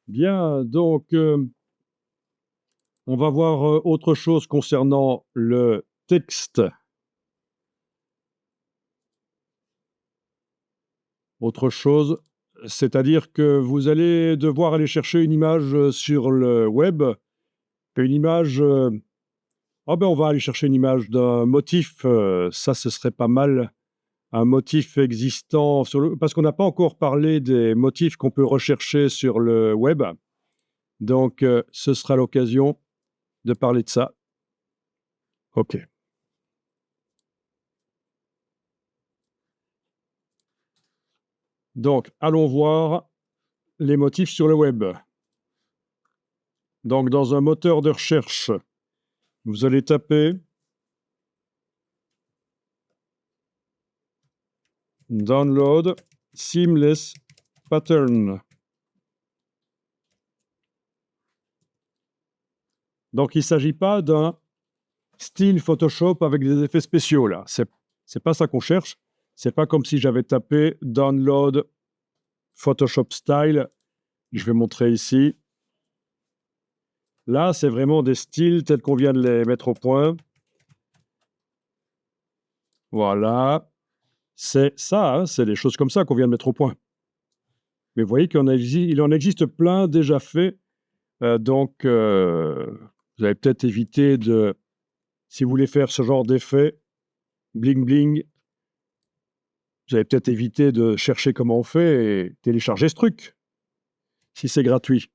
Bien, donc, on va voir autre chose concernant le texte. Autre chose, c'est-à-dire que vous allez devoir aller chercher une image sur le web. Une image, ah ben, on va aller chercher une image d'un motif, ça, ce serait pas mal. Un motif existant sur le parce qu'on n'a pas encore parlé des motifs qu'on peut rechercher sur le web. Donc, ce sera l'occasion de parler de ça. OK. Donc, allons voir les motifs sur le web. Donc, dans un moteur de recherche, vous allez taper Download Seamless Pattern. Donc, il ne s'agit pas d'un style Photoshop avec des effets spéciaux, là. C'est pas ça qu'on cherche. C'est pas comme si j'avais tapé Download Photoshop Style. Je vais montrer ici. Là, c'est vraiment des styles tels qu'on vient de les mettre au point. Voilà. C'est ça, hein, c'est des choses comme ça qu'on vient de mettre au point. Mais vous voyez qu'il en existe plein déjà faits. Donc, vous allez peut-être éviter de, si vous voulez faire ce genre d'effet, bling bling, vous allez peut-être éviter de chercher comment on fait et télécharger ce truc, si c'est gratuit.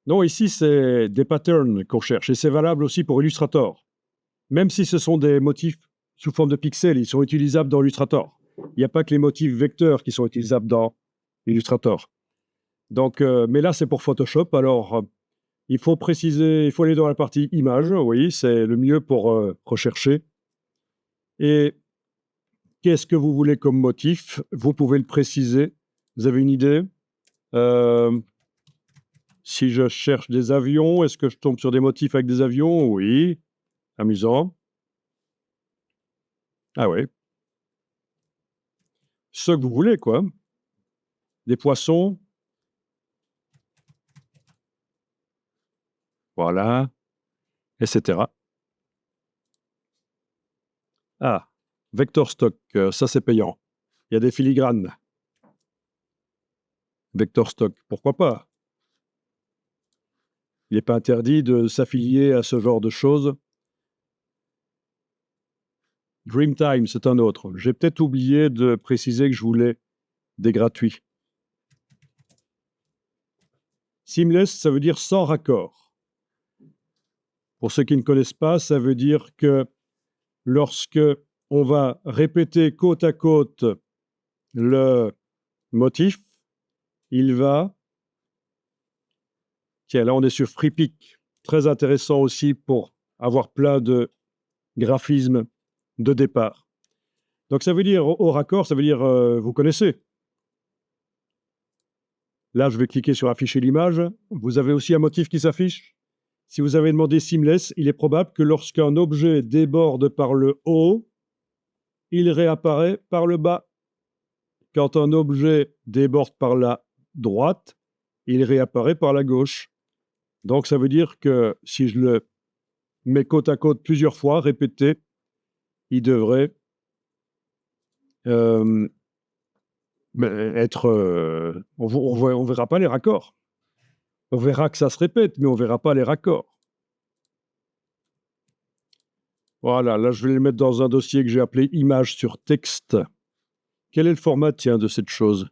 Non, ici, c'est des patterns qu'on cherche et c'est valable aussi pour Illustrator. Même si ce sont des motifs sous forme de pixels, ils sont utilisables dans Illustrator. Il n'y a pas que les motifs vecteurs qui sont utilisables dans Illustrator. Donc, mais là, c'est pour Photoshop. Alors, il faut préciser, il faut aller dans la partie images, oui, c'est le mieux pour rechercher. Et qu'est-ce que vous voulez comme motif? Vous pouvez le préciser. Vous avez une idée? Si je cherche des avions, est-ce que je tombe sur des motifs avec des avions? Oui, amusant. Ah ouais. Ce que vous voulez, quoi. Des poissons. Voilà, etc. Ah, Vector Stock, ça c'est payant. Il y a des filigranes. Vector Stock, pourquoi pas? Il n'est pas interdit de s'affilier à ce genre de choses. Dreamtime, c'est un autre. J'ai peut-être oublié de préciser que je voulais des gratuits. Seamless, ça veut dire sans raccord. Pour ceux qui ne connaissent pas, ça veut dire que lorsque on va répéter côte à côte le motif, il va... Tiens, là on est sur FreePic. Très intéressant aussi pour avoir plein de graphismes de départ. Donc ça veut dire au raccord, ça veut dire vous connaissez. Là, je vais cliquer sur afficher l'image. Vous avez aussi un motif qui s'affiche. Si vous avez demandé Seamless, il est probable que lorsqu'un objet déborde par le haut, il réapparaît par le bas. Quand un objet déborde par la droite, il réapparaît par la gauche. Donc ça veut dire que si je le mets côte à côte plusieurs fois, répété, il devrait être... on verra pas les raccords. On verra que ça se répète, mais on verra pas les raccords. Voilà, là, je vais les mettre dans un dossier que j'ai appelé « Images sur texte ». Quel est le format, tiens, de cette chose?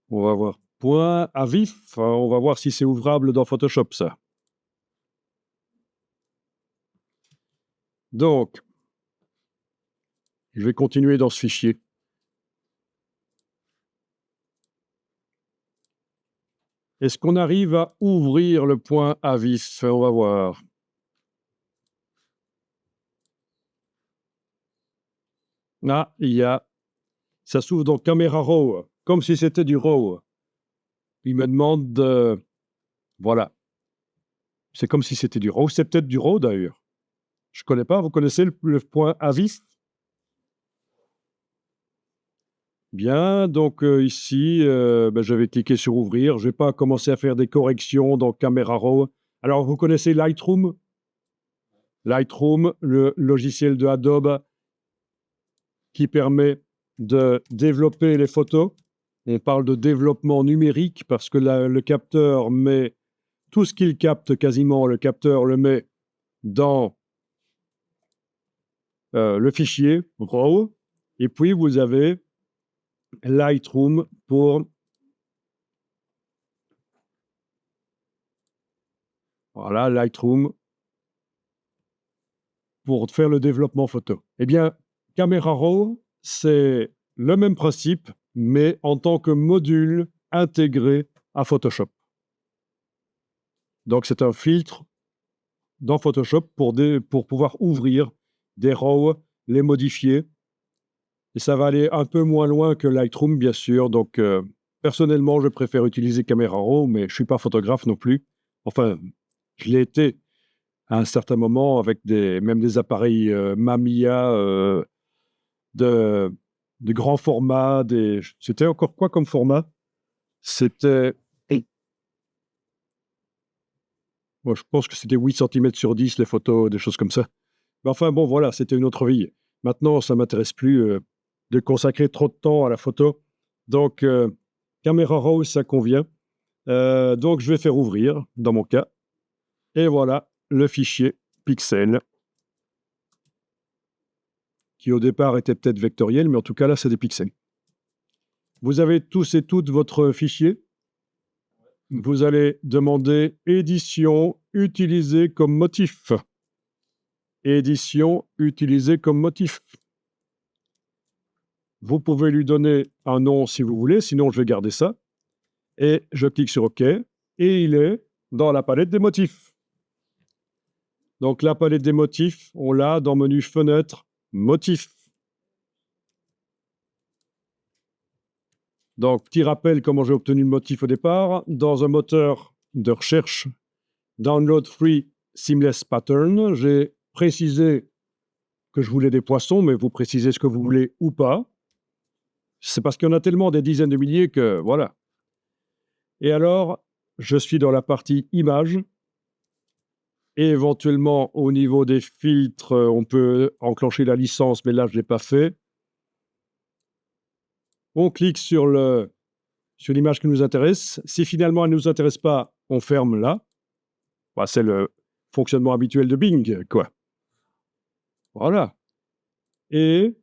On va voir. Point à vif, on va voir si c'est ouvrable dans Photoshop, ça. Donc, je vais continuer dans ce fichier. Est-ce qu'on arrive à ouvrir le point à vif? On va voir. Ah, il y a... Ça s'ouvre dans Camera Raw, comme si c'était du RAW. Il me demande de... Voilà. C'est comme si c'était du RAW. C'est peut-être du RAW, d'ailleurs. Je ne connais pas. Vous connaissez le point à vif? Bien, donc ici, je vais cliquer sur ouvrir. Je vais pas commencer à faire des corrections dans Camera Raw. Alors, vous connaissez Lightroom? Lightroom, le logiciel de Adobe qui permet de développer les photos. On parle de développement numérique parce que le capteur met tout ce qu'il capte quasiment, le capteur le met dans le fichier RAW. Et puis, vous avez Lightroom pour... Voilà, Lightroom pour faire le développement photo. Eh bien, Camera Raw, c'est le même principe, mais en tant que module intégré à Photoshop. Donc, c'est un filtre dans Photoshop pour pouvoir ouvrir des RAW, les modifier. Et ça va aller un peu moins loin que Lightroom, bien sûr. Donc, personnellement, je préfère utiliser Camera Raw, mais je ne suis pas photographe non plus. Enfin, je l'ai été à un certain moment avec même des appareils Mamiya de grand format. C'était encore quoi comme format? C'était... Moi, je pense que c'était 8 cm sur 10, les photos, des choses comme ça. Mais enfin, bon, voilà, c'était une autre vie. Maintenant, ça ne m'intéresse plus de consacrer trop de temps à la photo. Donc, Camera Raw, ça convient. Donc, je vais faire ouvrir, dans mon cas. Et voilà, le fichier pixel, qui au départ était peut-être vectoriel, mais en tout cas, là, c'est des pixels. Vous avez tous et toutes votre fichier. Vous allez demander édition utilisée comme motif. Édition utilisée comme motif. Vous pouvez lui donner un nom si vous voulez, sinon je vais garder ça. Et je clique sur OK. Et il est dans la palette des motifs. Donc la palette des motifs, on l'a dans menu fenêtre, motifs. Donc petit rappel comment j'ai obtenu le motif au départ. Dans un moteur de recherche, Download Free Seamless Pattern, j'ai précisé que je voulais des poissons, mais vous précisez ce que vous voulez ou pas. C'est parce qu'il y en a tellement des dizaines de milliers que voilà. Et alors, je suis dans la partie images. Et éventuellement, au niveau des filtres, on peut enclencher la licence, mais là, je ne l'ai pas fait. On clique sur l'image qui nous intéresse. Si finalement, elle ne nous intéresse pas, on ferme là. Bah, c'est le fonctionnement habituel de Bing, quoi. Voilà. Et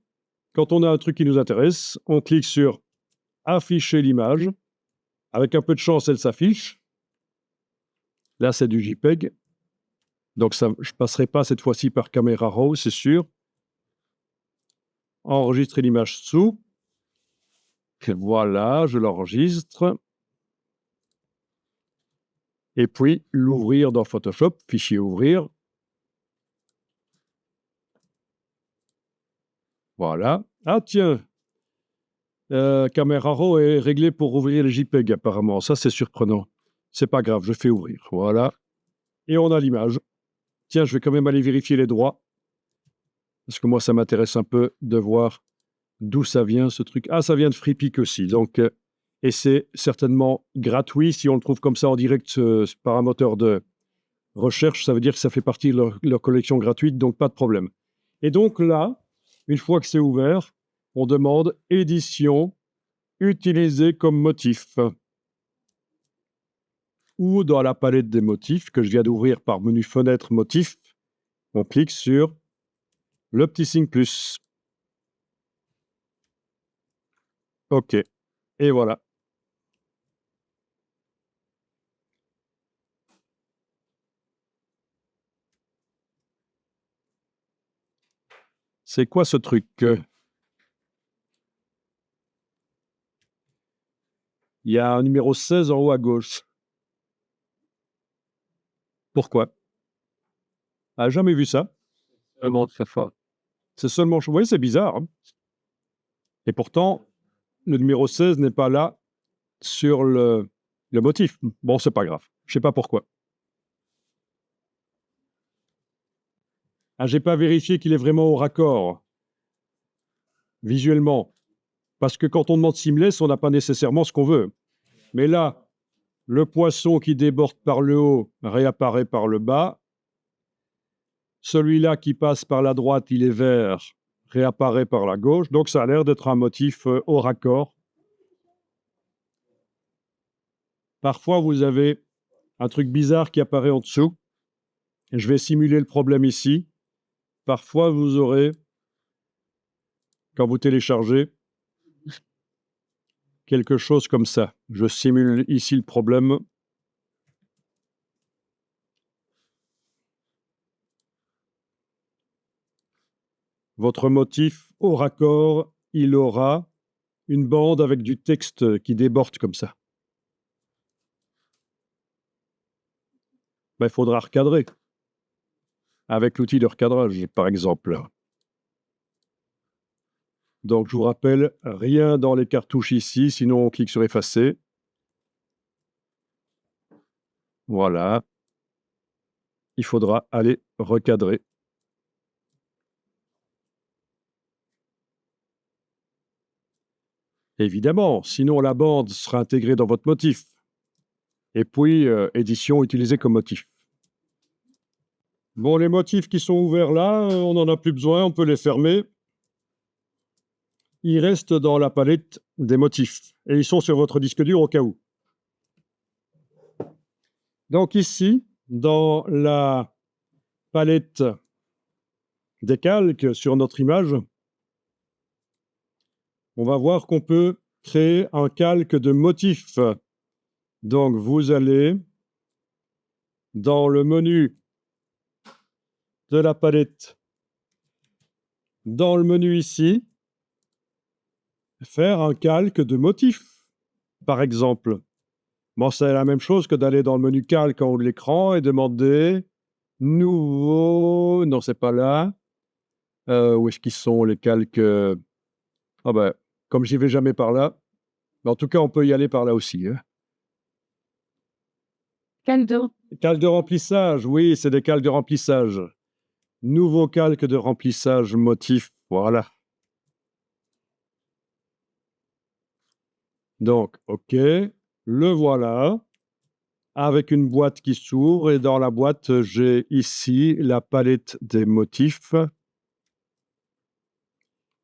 quand on a un truc qui nous intéresse, on clique sur « Afficher l'image ». Avec un peu de chance, elle s'affiche. Là, c'est du JPEG. Donc, ça, je ne passerai pas cette fois-ci par Camera Raw, c'est sûr. Enregistrer l'image sous. Voilà, je l'enregistre. Et puis, l'ouvrir dans Photoshop, fichier ouvrir. Voilà. Ah tiens, Camera Raw est réglé pour ouvrir les JPEG apparemment. Ça, c'est surprenant. C'est pas grave, je fais ouvrir. Voilà. Et on a l'image. Tiens, je vais quand même aller vérifier les droits. Parce que moi, ça m'intéresse un peu de voir d'où ça vient, ce truc. Ah, ça vient de FreePic aussi. Donc, et c'est certainement gratuit. Si on le trouve comme ça en direct par un moteur de recherche, ça veut dire que ça fait partie de leur collection gratuite, donc pas de problème. Et donc là, une fois que c'est ouvert, on demande « Édition utilisée comme motif » ou dans la palette des motifs que je viens d'ouvrir par menu fenêtre motif, on clique sur le petit signe plus. OK. Et voilà. C'est quoi ce truc? Il y a un numéro 16 en haut à gauche. Pourquoi? Ah, jamais vu ça. C'est seulement... Oui, c'est bizarre. Hein. Et pourtant, le numéro 16 n'est pas là sur le motif. Bon, c'est pas grave. Je sais pas pourquoi. Ah, j'ai pas vérifié qu'il est vraiment au raccord. Visuellement. Parce que quand on demande seamless, on n'a pas nécessairement ce qu'on veut. Mais là, le poisson qui déborde par le haut réapparaît par le bas. Celui-là qui passe par la droite, il est vert, réapparaît par la gauche. Donc, ça a l'air d'être un motif au raccord. Parfois, vous avez un truc bizarre qui apparaît en dessous. Je vais simuler le problème ici. Parfois, vous aurez, quand vous téléchargez, quelque chose comme ça. Je simule ici le problème. Votre motif au raccord, il aura une bande avec du texte qui déborde comme ça. Ben, il faudra recadrer avec l'outil de recadrage, par exemple. Donc, je vous rappelle, rien dans les cartouches ici, sinon on clique sur effacer. Voilà. Il faudra aller recadrer. Évidemment, sinon la bande sera intégrée dans votre motif. Et puis, édition utilisée comme motif. Bon, les motifs qui sont ouverts là, on n'en a plus besoin, on peut les fermer. Ils restent dans la palette des motifs. Et ils sont sur votre disque dur au cas où. Donc ici, dans la palette des calques sur notre image, on va voir qu'on peut créer un calque de motif. Donc vous allez dans le menu de la palette, dans le menu ici, faire un calque de motif, par exemple. Bon, c'est la même chose que d'aller dans le menu calque en haut de l'écran et demander nouveau. Non, c'est pas là. Où est-ce qu'ils sont les calques? Ah ben, comme j'y vais jamais par là, mais en tout cas, on peut y aller par là aussi. Hein. Calque Calque de remplissage, oui, c'est des calques de remplissage. Nouveau calque de remplissage motif, voilà. Donc, OK, le voilà, avec une boîte qui s'ouvre, et dans la boîte, j'ai ici la palette des motifs.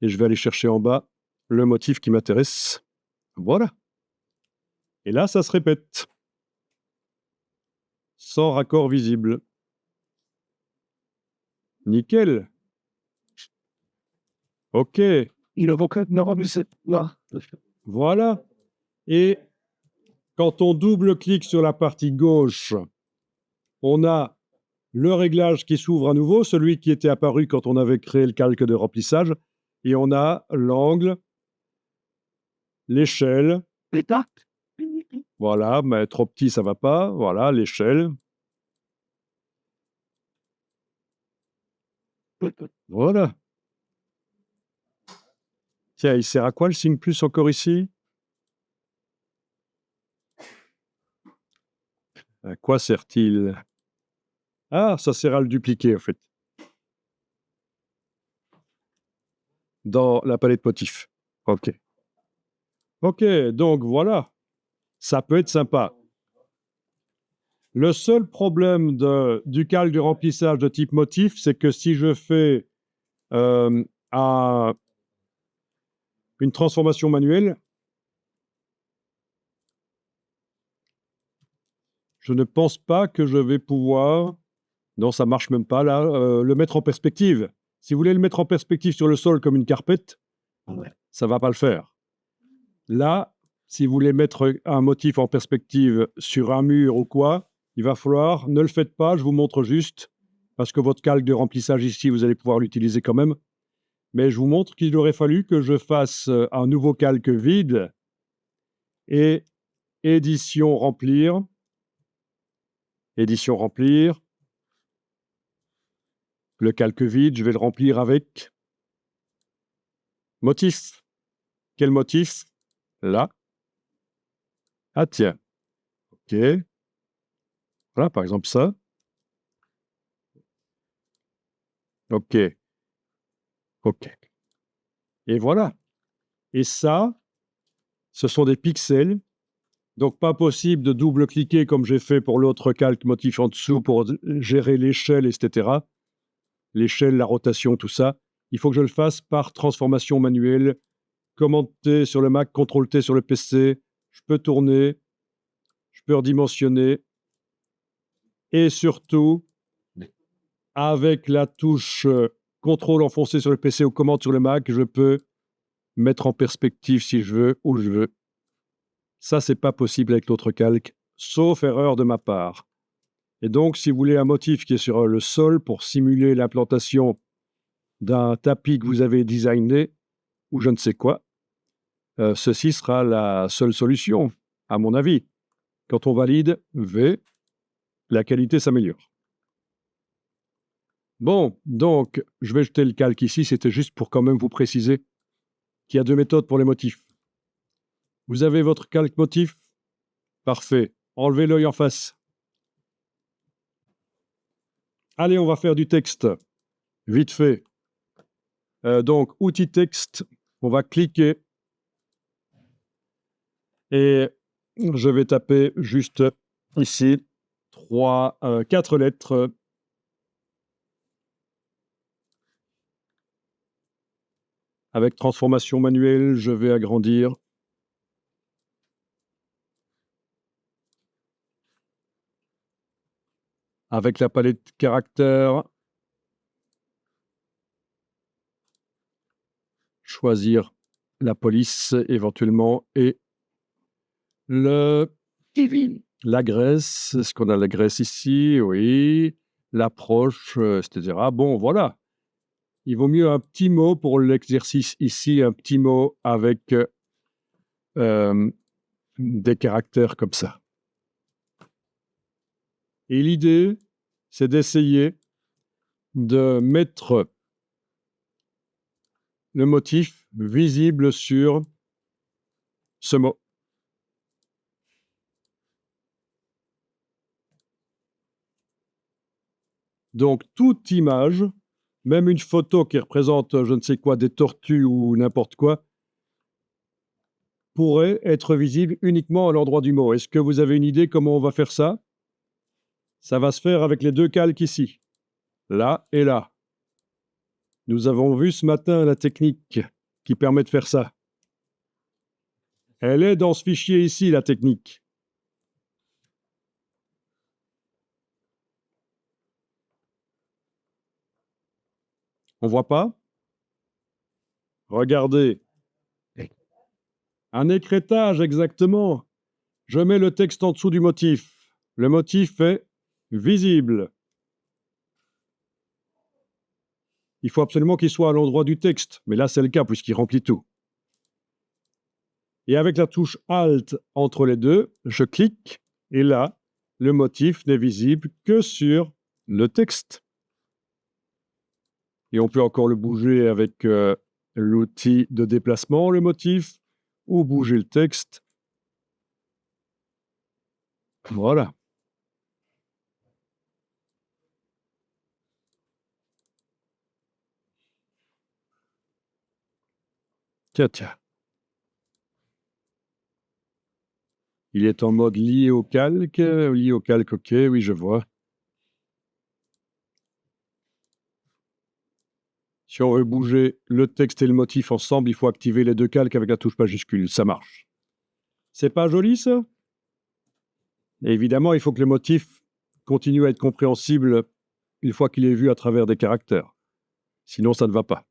Et je vais aller chercher en bas le motif qui m'intéresse. Voilà. Et là, ça se répète. Sans raccord visible. Nickel. OK. Il évoque là. Voilà. Et quand on double-clique sur la partie gauche, on a le réglage qui s'ouvre à nouveau, celui qui était apparu quand on avait créé le calque de remplissage. Et on a l'angle, l'échelle. L'état. Voilà, mais trop petit, ça va pas. Voilà, l'échelle. Voilà. Tiens, il sert à quoi le signe plus encore ici? À quoi sert-il? Ah, ça sert à le dupliquer, en fait. Dans la palette motif. OK. OK, donc voilà. Ça peut être sympa. Le seul problème du calque de remplissage de type motif, c'est que si je fais une transformation manuelle, je ne pense pas que je vais pouvoir, non, ça marche même pas là, le mettre en perspective. Si vous voulez le mettre en perspective sur le sol comme une carpette, ça va pas le faire. Là, si vous voulez mettre un motif en perspective sur un mur ou quoi, il va falloir, ne le faites pas, je vous montre juste, parce que votre calque de remplissage ici, vous allez pouvoir l'utiliser quand même. Mais je vous montre qu'il aurait fallu que je fasse un nouveau calque vide et édition remplir. Édition remplir. Le calque vide, je vais le remplir avec motif. Quel motif? Là. Ah tiens. OK. Voilà, par exemple ça. OK. OK. Et voilà. Et ça, ce sont des pixels. Donc, pas possible de double-cliquer comme j'ai fait pour l'autre calque motif en dessous pour gérer l'échelle, etc. L'échelle, la rotation, tout ça. Il faut que je le fasse par transformation manuelle. Commande T sur le Mac, CTRL T sur le PC. Je peux tourner, je peux redimensionner. Et surtout, avec la touche CTRL enfoncé sur le PC ou commande sur le Mac, je peux mettre en perspective si je veux, où je veux. Ça, c'est pas possible avec l'autre calque, sauf erreur de ma part. Et donc, si vous voulez un motif qui est sur le sol pour simuler l'implantation d'un tapis que vous avez designé, ou je ne sais quoi, ceci sera la seule solution, à mon avis. Quand on valide V, la qualité s'améliore. Bon, donc, je vais jeter le calque ici, c'était juste pour quand même vous préciser qu'il y a deux méthodes pour les motifs. Vous avez votre calque motif? Parfait. Enlevez l'œil en face. Allez, on va faire du texte. Vite fait. Donc, outil texte, on va cliquer. Et je vais taper juste ici 4 lettres. Avec transformation manuelle, je vais agrandir. Avec la palette caractères, choisir la police éventuellement et la graisse. Est-ce qu'on a la graisse ici? Oui. L'approche, etc. Bon, voilà. Il vaut mieux un petit mot pour l'exercice ici, un petit mot avec des caractères comme ça. Et l'idée, c'est d'essayer de mettre le motif visible sur ce mot. Donc, toute image, même une photo qui représente, je ne sais quoi, des tortues ou n'importe quoi, pourrait être visible uniquement à l'endroit du mot. Est-ce que vous avez une idée comment on va faire ça? Ça va se faire avec les deux calques ici, là et là. Nous avons vu ce matin la technique qui permet de faire ça. Elle est dans ce fichier ici, la technique. On voit pas? Regardez. Un écrêtage, exactement. Je mets le texte en dessous du motif. Le motif est visible. Il faut absolument qu'il soit à l'endroit du texte, mais là c'est le cas puisqu'il remplit tout. Et avec la touche Alt entre les deux, je clique et là, le motif n'est visible que sur le texte. Et on peut encore le bouger avec l'outil de déplacement, le motif, ou bouger le texte. Voilà. Tiens. Il est en mode lié au calque, ok, oui, je vois. Si on veut bouger le texte et le motif ensemble, il faut activer les deux calques avec la touche majuscule. Ça marche. C'est pas joli, ça? Et évidemment, il faut que le motif continue à être compréhensible une fois qu'il est vu à travers des caractères. Sinon, ça ne va pas.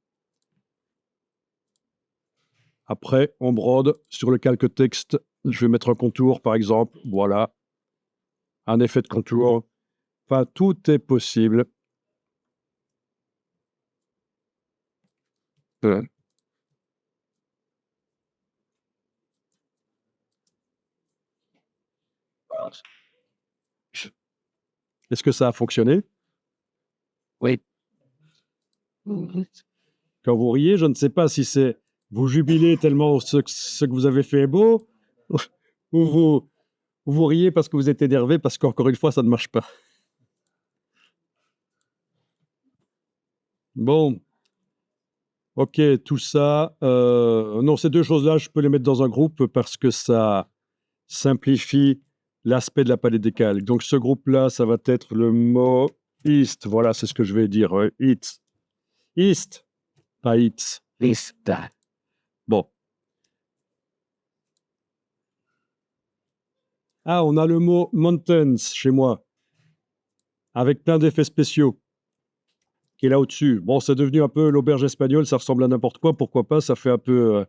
Après, on brode sur le calque texte. Je vais mettre un contour, par exemple. Voilà. Un effet de contour. Enfin, tout est possible. Est-ce que ça a fonctionné? Oui. Quand vous riez, je ne sais pas si c'est vous jubilez tellement ce que vous avez fait est beau, ou vous riez parce que vous êtes énervé, parce qu'encore une fois, ça ne marche pas. Bon. Ok, tout ça. Non, ces deux choses-là, je peux les mettre dans un groupe parce que ça simplifie l'aspect de la palette des calques. Donc, ce groupe-là, ça va être le mot East. Voilà, c'est ce que je vais dire. It. East, pas It. Lista. Bon. Ah, on a le mot Mountains chez moi, avec plein d'effets spéciaux, qui est là au-dessus. Bon, c'est devenu un peu l'auberge espagnole, ça ressemble à n'importe quoi, pourquoi pas, ça fait un peu...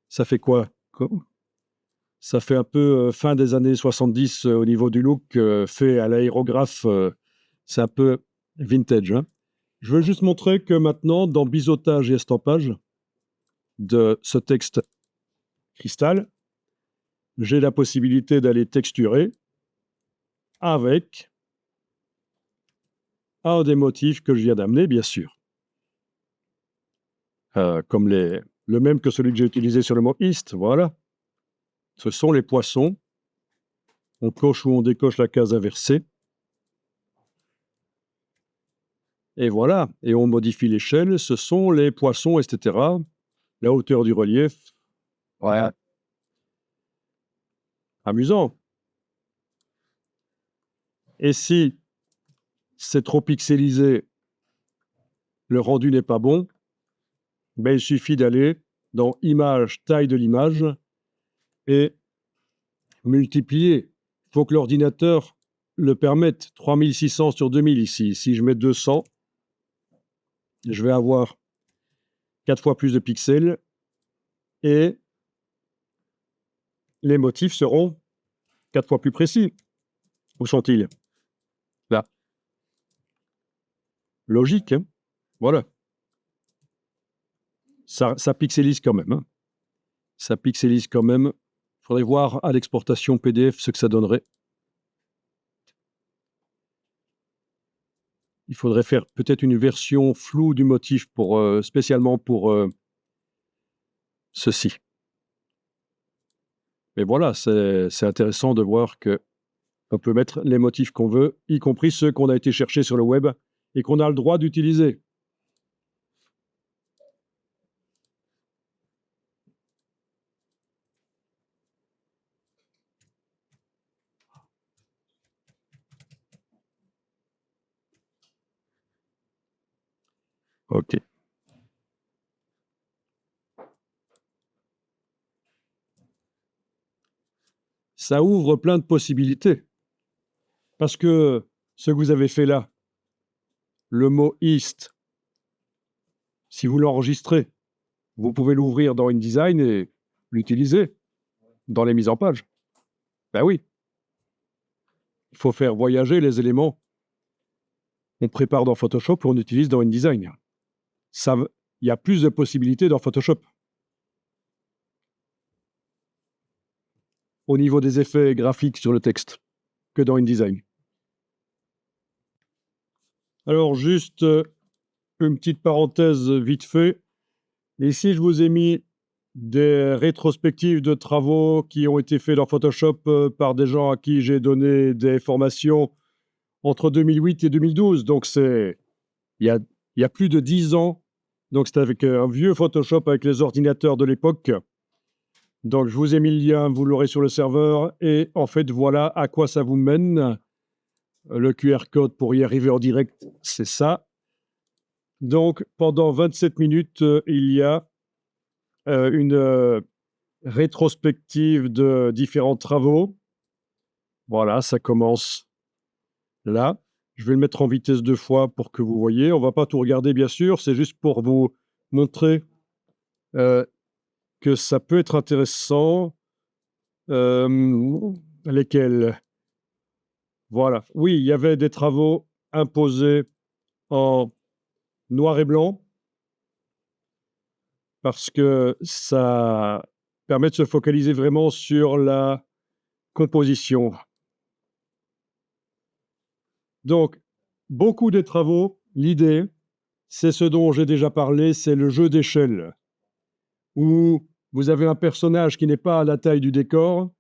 ça fait quoi? Ça fait un peu fin des années 70 au niveau du look, fait à l'aérographe, c'est un peu vintage. Hein. Je veux juste montrer que maintenant, dans biseautage et estampage de ce texte cristal, j'ai la possibilité d'aller texturer avec un des motifs que je viens d'amener, bien sûr. Comme le même que celui que j'ai utilisé sur le mot East, voilà. Ce sont les poissons. On coche ou on décoche la case inversée. Et voilà, et on modifie l'échelle, ce sont les poissons, etc. La hauteur du relief. Ouais. Amusant. Et si c'est trop pixelisé, le rendu n'est pas bon, ben il suffit d'aller dans Image, taille de l'image, et multiplier. Il faut que l'ordinateur le permette. 3600 sur 2000 ici. Si je mets 200, je vais avoir 4 fois plus de pixels et les motifs seront 4 fois plus précis. Où sont-ils? Là. Logique, hein? Voilà. Ça pixelise quand même. Hein? Ça pixelise quand même. Il faudrait voir à l'exportation PDF ce que ça donnerait. Il faudrait faire peut-être une version floue du motif pour, spécialement pour ceci. Mais voilà, c'est intéressant de voir qu'on peut mettre les motifs qu'on veut, y compris ceux qu'on a été chercher sur le web et qu'on a le droit d'utiliser. OK. Ça ouvre plein de possibilités. Parce que ce que vous avez fait là, le mot East, si vous l'enregistrez, vous pouvez l'ouvrir dans InDesign et l'utiliser dans les mises en page. Ben oui. Il faut faire voyager les éléments. On prépare dans Photoshop et on utilise dans InDesign. Il y a plus de possibilités dans Photoshop. Au niveau des effets graphiques sur le texte que dans InDesign. Alors, juste une petite parenthèse vite fait. Ici, je vous ai mis des rétrospectives de travaux qui ont été faits dans Photoshop par des gens à qui j'ai donné des formations entre 2008 et 2012. Donc, il y a plus de 10 ans. Donc, c'était avec un vieux Photoshop avec les ordinateurs de l'époque. Donc, je vous ai mis le lien, vous l'aurez sur le serveur. Et en fait, voilà à quoi ça vous mène. Le QR code pour y arriver en direct, c'est ça. Donc, pendant 27 minutes, il y a une rétrospective de différents travaux. Voilà, ça commence là. Je vais le mettre en vitesse 2 fois pour que vous voyez. On ne va pas tout regarder, bien sûr. C'est juste pour vous montrer que ça peut être intéressant. Lesquels? Voilà. Oui, il y avait des travaux imposés en noir et blanc parce que ça permet de se focaliser vraiment sur la composition. Donc, beaucoup des travaux, l'idée, c'est ce dont j'ai déjà parlé, c'est le jeu d'échelle, où vous avez un personnage qui n'est pas à la taille du décor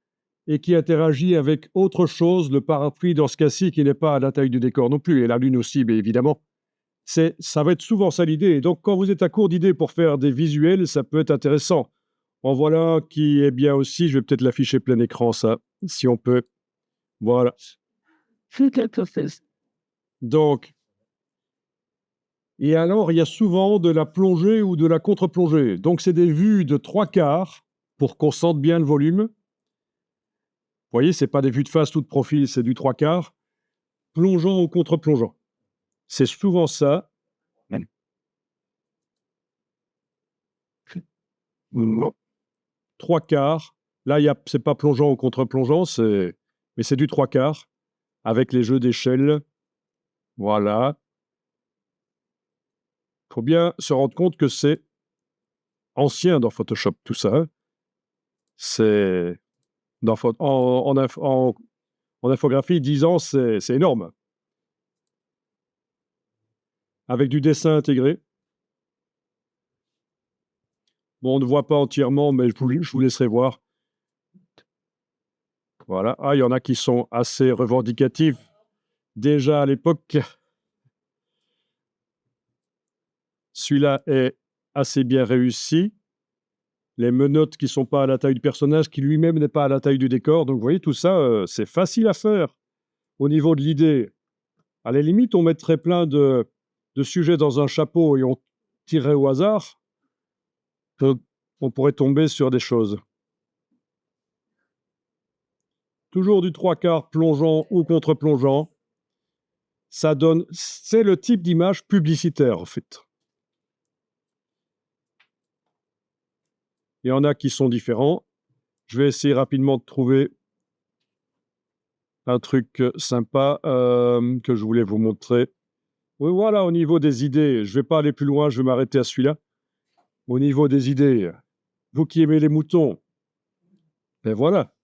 et qui interagit avec autre chose, le parapluie dans ce cas-ci qui n'est pas à la taille du décor non plus, et la lune aussi, bien évidemment. Ça va être souvent ça l'idée. Et donc, quand vous êtes à court d'idées pour faire des visuels, ça peut être intéressant. En voilà un qui est bien aussi. Je vais peut-être l'afficher plein écran, ça, si on peut. Voilà. Donc, et alors, il y a souvent de la plongée ou de la contre-plongée. Donc, c'est des vues de 3/4 pour qu'on sente bien le volume. Vous voyez, ce n'est pas des vues de face ou de profil, c'est du 3/4, plongeant ou contre-plongeant. C'est souvent ça. Non. 3/4. Là, c'est pas plongeant ou contre-plongeant, mais c'est du 3/4 avec les jeux d'échelle. Voilà. Il faut bien se rendre compte que c'est ancien dans Photoshop, tout ça. Hein. C'est en infographie, 10 ans, c'est énorme. Avec du dessin intégré. Bon, on ne voit pas entièrement, mais je vous laisserai voir. Voilà. Ah, il y en a qui sont assez revendicatifs. Déjà à l'époque, celui-là est assez bien réussi. Les menottes qui ne sont pas à la taille du personnage, qui lui-même n'est pas à la taille du décor. Donc, vous voyez, tout ça, c'est facile à faire. Au niveau de l'idée, à la limite, on mettrait plein de sujets dans un chapeau et on tirerait au hasard. On pourrait tomber sur des choses. Toujours du 3/4 plongeant ou contre-plongeant. Ça donne... C'est le type d'image publicitaire, en fait. Il y en a qui sont différents. Je vais essayer rapidement de trouver un truc sympa que je voulais vous montrer. Oui, voilà, au niveau des idées, je ne vais pas aller plus loin, je vais m'arrêter à celui-là. Au niveau des idées, vous qui aimez les moutons, ben voilà.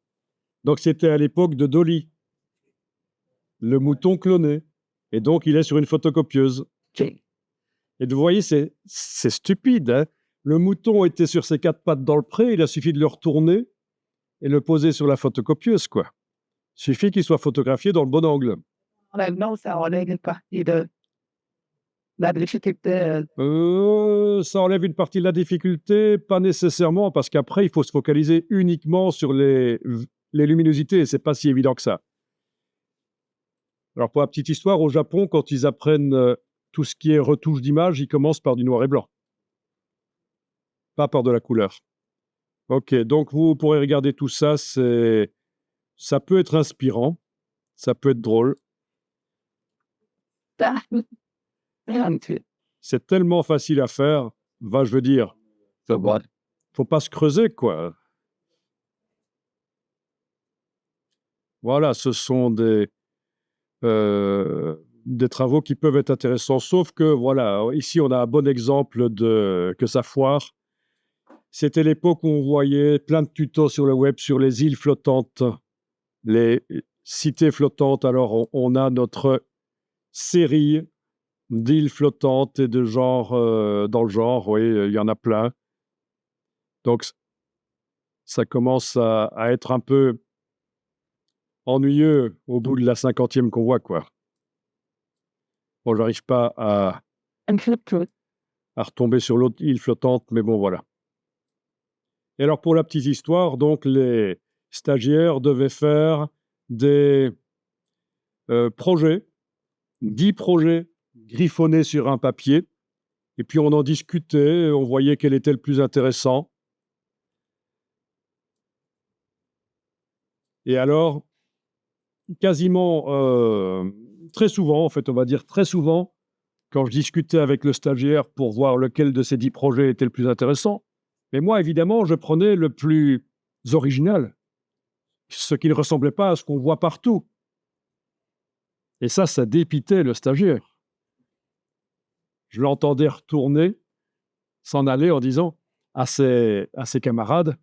Donc, c'était à l'époque de Dolly, le mouton cloné. Et donc, il est sur une photocopieuse. Et vous voyez, c'est stupide. Hein, le mouton était sur ses 4 pattes dans le pré, il a suffi de le retourner et le poser sur la photocopieuse, quoi. Il suffit qu'il soit photographié dans le bon angle. Non, ça enlève une partie de la difficulté. Ça enlève une partie de la difficulté, pas nécessairement, parce qu'après, il faut se focaliser uniquement sur les luminosités, et c'est pas si évident que ça. Alors, pour la petite histoire, au Japon, quand ils apprennent tout ce qui est retouche d'image, ils commencent par du noir et blanc, pas par de la couleur. Ok, donc vous pourrez regarder tout ça, ça peut être inspirant, ça peut être drôle. C'est tellement facile à faire, je veux dire, faut pas se creuser, quoi. Voilà, ce sont des travaux qui peuvent être intéressants, sauf que, voilà, ici, on a un bon exemple que ça foire. C'était l'époque où on voyait plein de tutos sur le web sur les îles flottantes, les cités flottantes. Alors, on a notre série d'îles flottantes et de genre, dans le genre, oui, il y en a plein. Donc, ça commence à être un peu ennuyeux au bout de la 50e qu'on voit, quoi. Bon, j'arrive pas à retomber sur l'autre île flottante, mais bon, voilà. Et alors, pour la petite histoire, donc, les stagiaires devaient faire des projets, 10 projets griffonnés sur un papier, et puis on en discutait, on voyait quel était le plus intéressant. Et alors, quasiment, très souvent, en fait, on va dire très souvent, quand je discutais avec le stagiaire pour voir lequel de ces 10 projets était le plus intéressant, mais moi, évidemment, je prenais le plus original, ce qui ne ressemblait pas à ce qu'on voit partout. Et ça dépitait le stagiaire. Je l'entendais retourner, s'en aller en disant à ses camarades,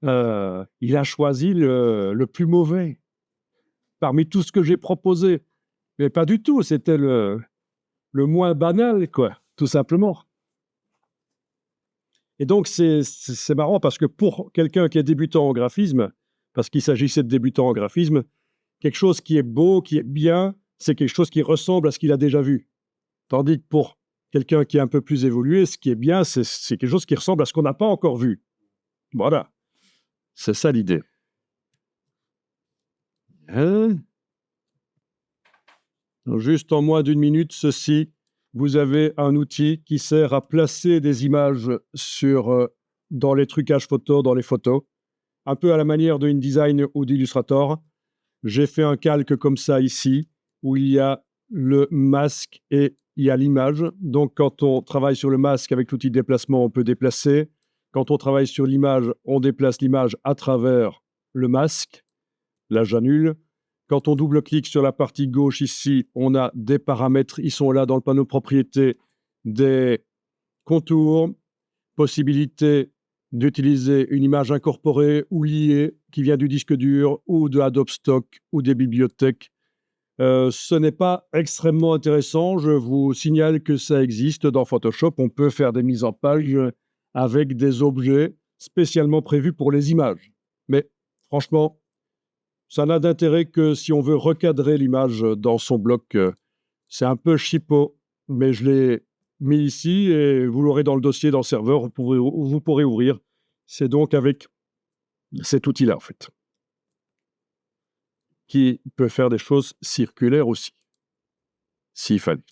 il a choisi le plus mauvais parmi tout ce que j'ai proposé. Mais pas du tout, c'était le moins banal, quoi, tout simplement. Et donc, c'est marrant parce que pour quelqu'un qui est débutant en graphisme, parce qu'il s'agissait de débutants en graphisme, quelque chose qui est beau, qui est bien, c'est quelque chose qui ressemble à ce qu'il a déjà vu. Tandis que pour quelqu'un qui est un peu plus évolué, ce qui est bien, c'est quelque chose qui ressemble à ce qu'on n'a pas encore vu. Voilà, c'est ça l'idée. Juste en moins d'une minute, ceci, vous avez un outil qui sert à placer des images dans les trucages photos, dans les photos, un peu à la manière de InDesign ou d'Illustrator. J'ai fait un calque comme ça ici, où il y a le masque et il y a l'image. Donc, quand on travaille sur le masque avec l'outil de déplacement, on peut déplacer. Quand on travaille sur l'image, on déplace l'image à travers le masque. Là, j'annule. Quand on double-clique sur la partie gauche ici, on a des paramètres. Ils sont là dans le panneau propriété, des contours, possibilité d'utiliser une image incorporée ou liée qui vient du disque dur ou de Adobe Stock ou des bibliothèques. Ce n'est pas extrêmement intéressant. Je vous signale que ça existe dans Photoshop. On peut faire des mises en page avec des objets spécialement prévus pour les images. Mais franchement, ça n'a d'intérêt que si on veut recadrer l'image dans son bloc. C'est un peu chipot, mais je l'ai mis ici et vous l'aurez dans le dossier, dans le serveur, vous pourrez ouvrir. C'est donc avec cet outil-là, en fait, qui peut faire des choses circulaires aussi, s'il fallait.